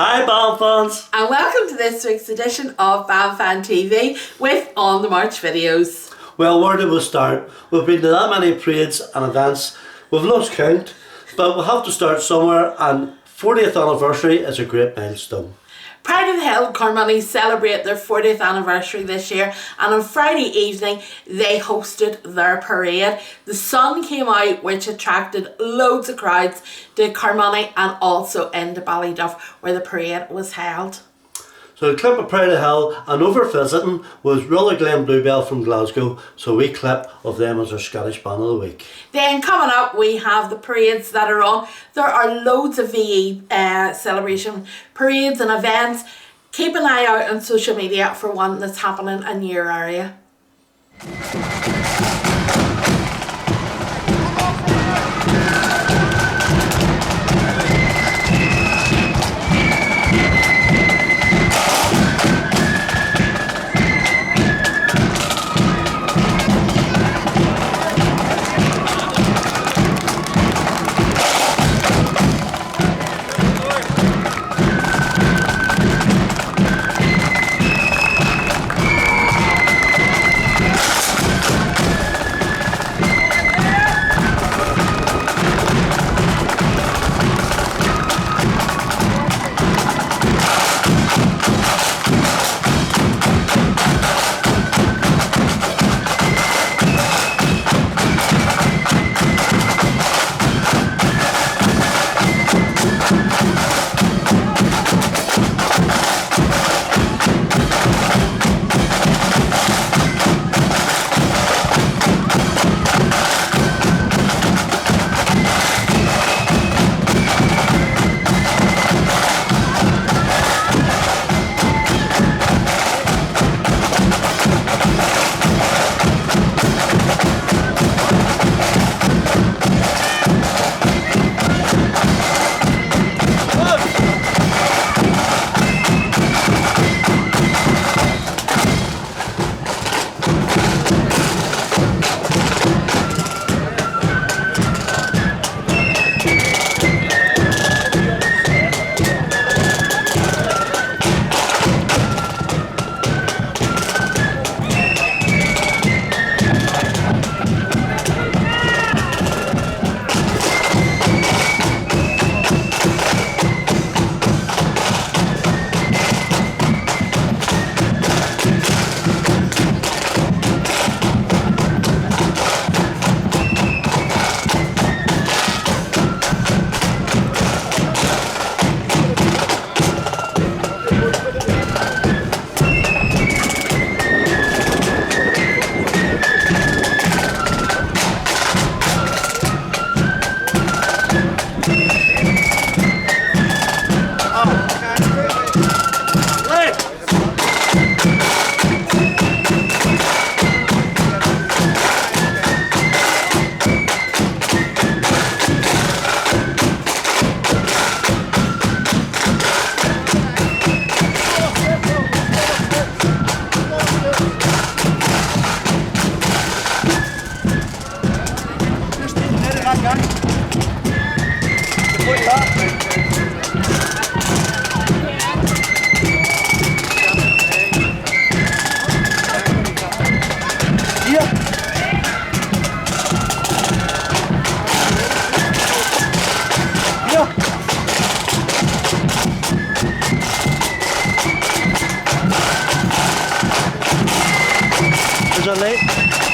Hi band fans! And welcome to this week's edition of Band Fan TV with On The March videos. Well, where do we start? We've been to that many parades and events, we've lost count, but we'll have to start somewhere, and 40th anniversary is a great milestone. Pride of the Hill Carnmoney celebrate their 40th anniversary this year, and on Friday evening they hosted their parade. The sun came out, which attracted loads of crowds to Carnmoney and also into Ballyduff where the parade was held. So the clip of Pride of the Hill, and over visiting was Rutherglen Bluebell from Glasgow, so we clip of them as our Scottish Band of the Week. Then coming up we have the parades that are on. There are loads of VE celebration parades and events. Keep an eye out on social media for one that's happening in your area.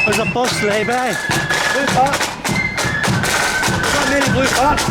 There's a bus lay-by. Blue car. There's not many blue cars.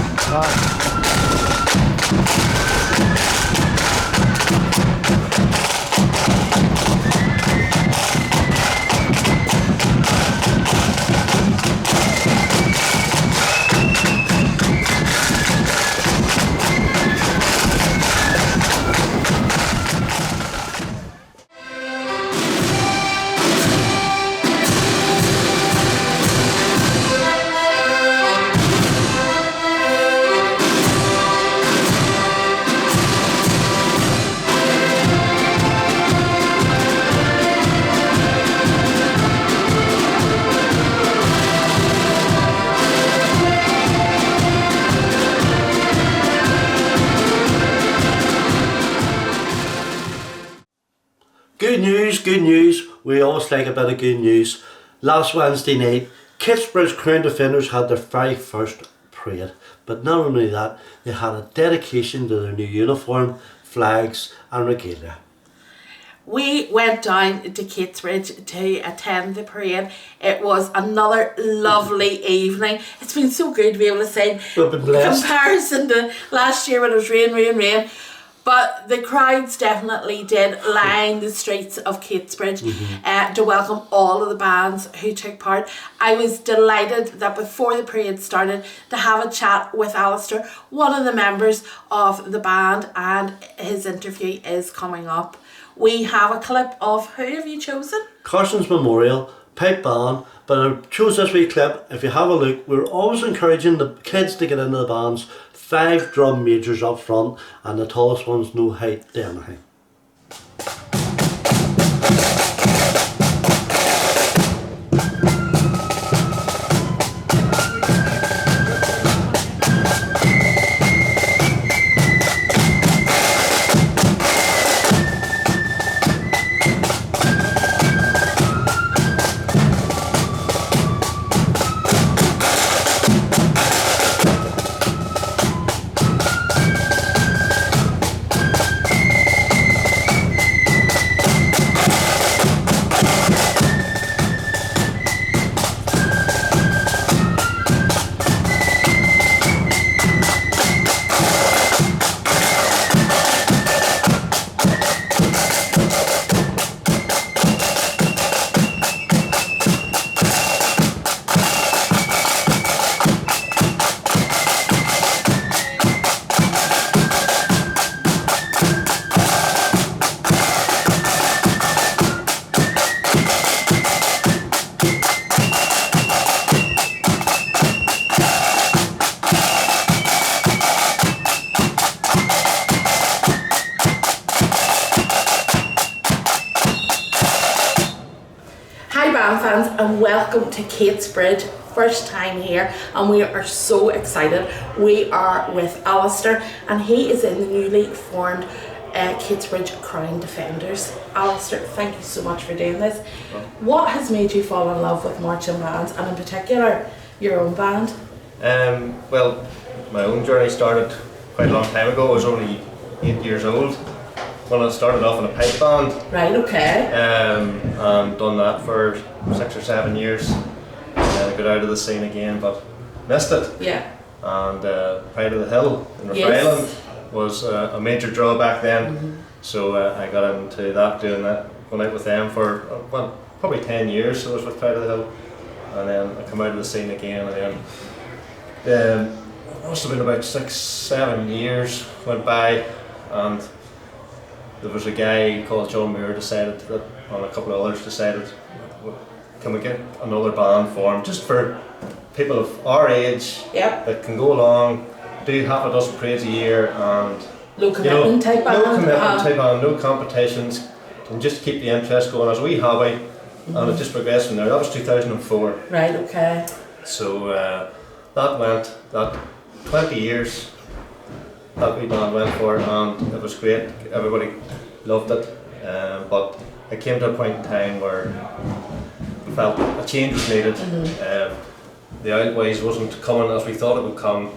good news. We always like a bit of good news. Last Wednesday night, Katesbridge Crown Defenders had their very first parade. But not only that, they had a dedication to their new uniform, flags and regalia. We went down to Katesbridge to attend the parade. It was another lovely evening. It's been so good to be able to sing. We've been blessed. In comparison to last year when it was rain. But the crowds definitely did line the streets of Katesbridge to welcome all of the bands who took part. I was delighted that before the parade started to have a chat with Alistair, one of the members of the band, and his interview is coming up. We have a clip of, who have you chosen? Carson's Memorial, pipe band, but I chose this wee clip. If you have a look, we're always encouraging the kids to get into the bands. 5 drum majors up front, and the tallest one's no height to anything. Fans, and welcome to Katesbridge, first time here, and we are so excited. We are with Alistair, and he is in the newly formed Katesbridge Crown Defenders. Alistair, thank you so much for doing this. What has made you fall in love with marching bands, and in particular your own band? Well, my own journey started quite a long time ago. I was only 8 years old when I started off in a pipe band. Right, okay. And done that for 6 or 7 years. Got out of the scene again, but missed it. Yeah. And Pride of the Hill in Rutherglen was a major draw back then. So I got into that, doing that, going out with them for probably 10 years. So I was with Pride of the Hill, and then I come out of the scene again, and then it must have been about 6-7 years went by, and there was a guy called John Muir decided that, and a couple of others decided, can we get another band formed just for people of our age that can go along, do half a dozen parades a year, and low commitment type band. No commitment type band, no competitions, and just keep the interest going as a wee hobby, and it just progressed from there. That was 2004. Right, okay. So that 20 years that wee band went for, and it was great. Everybody loved it, but it came to a point in time where we felt a change was needed. The Outways wasn't coming as we thought it would come,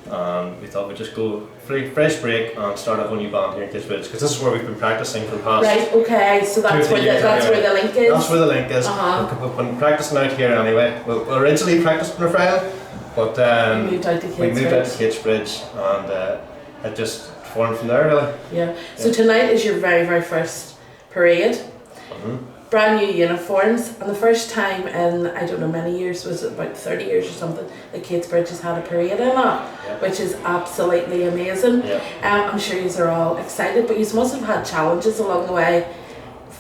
and we thought we'd just go fresh break and start a whole new band here in Katesbridge, because this is where we've been practicing for the past. Right, okay, so that's where the link is. That's where the link is. We've been practicing out here anyway. We originally practiced in Rutherglen, but we moved out to Katesbridge, and it just formed from there, really. Yeah. So tonight is your very, very first parade. Brand new uniforms, and the first time in, I don't know, many years, was it about 30 years or something, that Katesbridge has had a parade in it, which is absolutely amazing. I'm sure you are all excited, but you must have had challenges along the way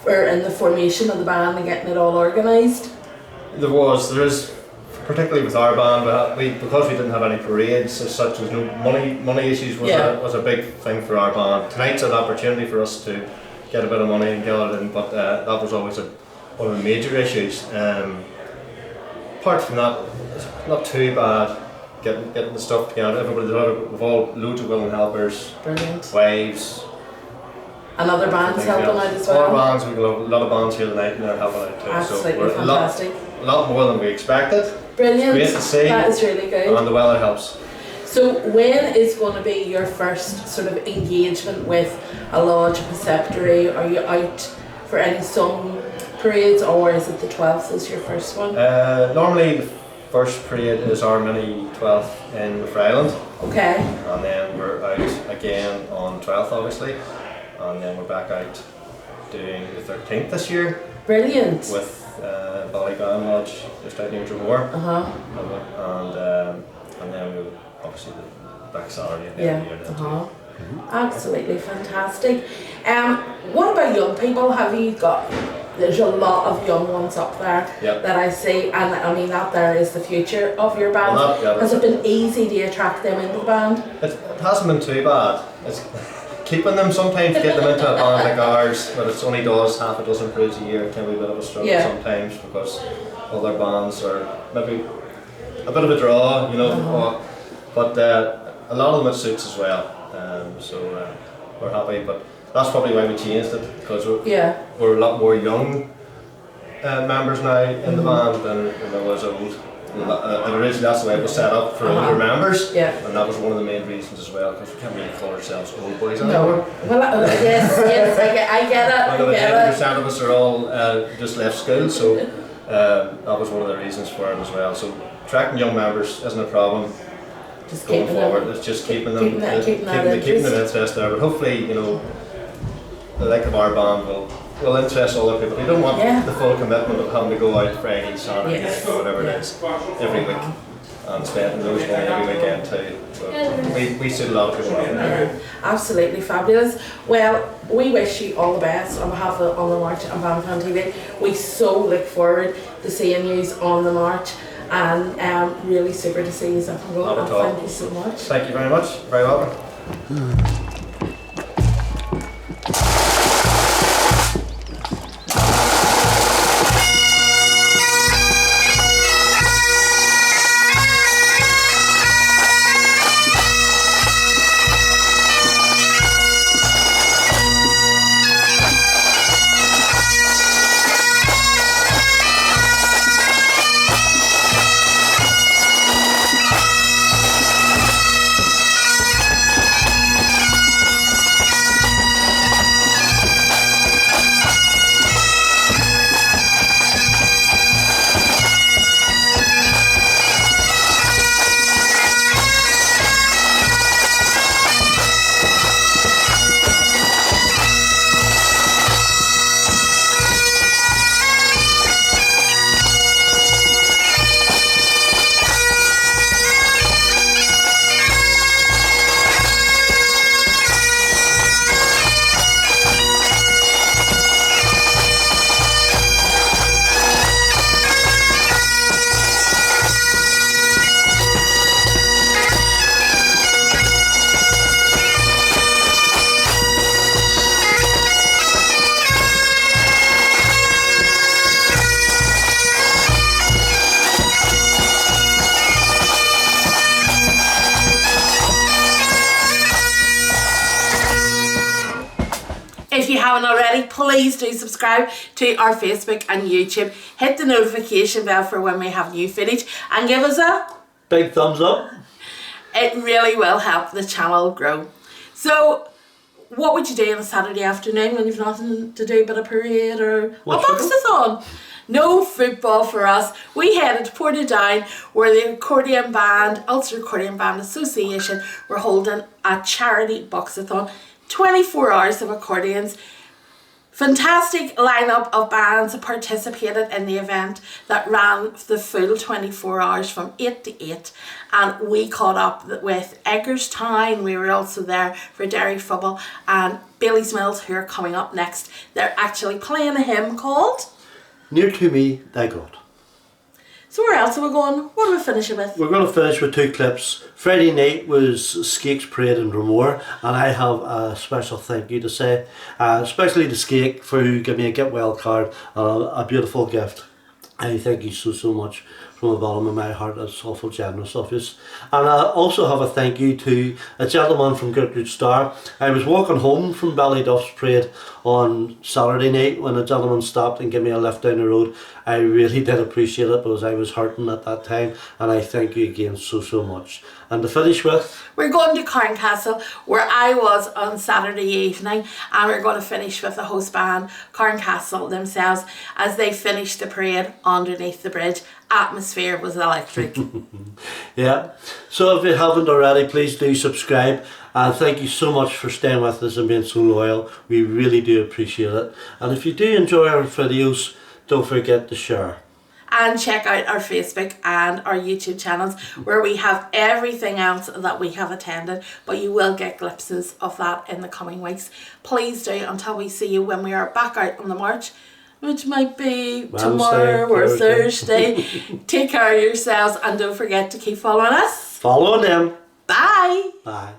in the formation of the band and getting it all organised. There is, particularly with our band, because we didn't have any parades as such, there's no money issues was a big thing for our band. Tonight's an opportunity for us to get a bit of money and get it in, but that was always one of the major issues. Apart from that, it's not too bad getting the stuff together. We've all loads of willing helpers, Brilliant. wives, And other bands helping out as Other well. bands, we've got a lot of bands here tonight and they're helping out too. Absolutely so we're fantastic. a lot more than we expected. Brilliant. Great to see. That is really good. And the weather helps. So when is going to be your first sort of engagement with a lodge, a preceptory? Are you out for any song parades, or is it the 12th is your first one? Normally the first parade is our mini 12th in Rutherglen. Okay. And then we're out again on 12th obviously. And then we're back out doing the 13th this year. Brilliant. With Baillies Lodge just out near Dromore. And then we'll obviously the back Saturday at the end of the year then too. Absolutely fantastic. What about young people? Have you got? There's a lot of young ones up there that I see, and I mean that there is the future of your band. Well, has it been easy to attract them into the band? It hasn't been too bad. It's keeping them sometimes, get them into a band like ours, but it only does half a dozen parades a year. It can be a bit of a struggle sometimes because other bands are maybe a bit of a draw, you know. But a lot of them it suits as well. So we're happy, but that's probably why we changed it, because we're a lot more young members now in the band than there was old. And originally that's the way it was set up for older members, and that was one of the main reasons as well, because we can't really call ourselves old boys anymore. Well, yes, I get it. Well, 80% of us are all just left school, so that was one of the reasons for it as well. So attracting young members isn't a problem. Just going forward, it's just keeping them interest there. But hopefully, you know, the like of our band will interest other people. We don't want the full commitment of having to go out Friday, Saturday, or whatever it is, every week, and spending those money every weekend too. But we suit a lot of people in there. Absolutely fabulous. Well, we wish you all the best on behalf of On the March and Bandcamp TV. We so look forward to seeing you on the march. And really super to see you. Thank you so much. Thank you very much. Very welcome. If you haven't already, please do subscribe to our Facebook and YouTube. Hit the notification bell for when we have new footage and give us a big thumbs up. It really will help the channel grow. So, what would you do on a Saturday afternoon when you've nothing to do but a parade or a boxathon? No football for us. We headed to Portadown where the Accordion Band, Ulster Accordion Band Association, were holding a charity boxathon. 24 hours of accordions. Fantastic lineup of bands participated in the event that ran the full 24 hours from 8 to 8, and we caught up with Eggerstown. We were also there for Derry Football, and Baillies Mills, who are coming up next. They're actually playing a hymn called Near to Me Thy God. So where else are we going? What are we finishing with? We're going to finish with two clips. Friday night was Skeogh's parade in Dromore, and I have a special thank you to say, especially to Skeogh for who gave me a get well card, a beautiful gift. I thank you so much from the bottom of my heart. That's awful generous of you. And I also have a thank you to a gentleman from Gertrude Star. I was walking home from Ballyduff's parade on Saturday night when a gentleman stopped and gave me a lift down the road. I really did appreciate it because I was hurting at that time, and I thank you again so much. And to finish with, we're going to Cairncastle, where I was on Saturday evening, and we're going to finish with the host band, Cairncastle themselves, as they finished the parade underneath the bridge. Atmosphere was electric. Yeah, so if you haven't already, please do subscribe, and thank you so much for staying with us and being so loyal. We really do appreciate it. And if you do enjoy our videos, don't forget to share. And check out our Facebook and our YouTube channels, where we have everything else that we have attended, but you will get glimpses of that in the coming weeks. Please do, until we see you when we are back out on the march, which might be Wednesday, tomorrow or Thursday. Take care of yourselves, and don't forget to keep following us. Follow them. Bye. Bye.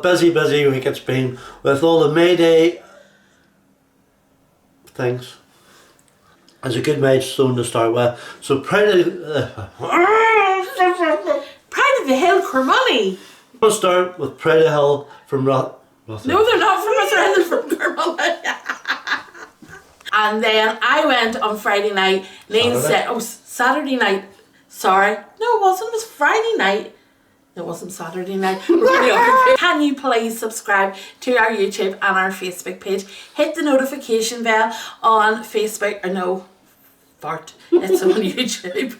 a busy week it's been with all the May Day things. It's a good milestone to start with. So proud of the Hill Carnmoney. We'll start with Proud of Hill from Rutherglen. No, they're not from Rutherglen, from Carnmoney. And then I went on Friday night. Neil said, Saturday night. Sorry. No, it wasn't. It was Friday night. It wasn't Saturday night. Can you please subscribe to our YouTube and our Facebook page? Hit the notification bell on Facebook. Or no, fart. It's on YouTube.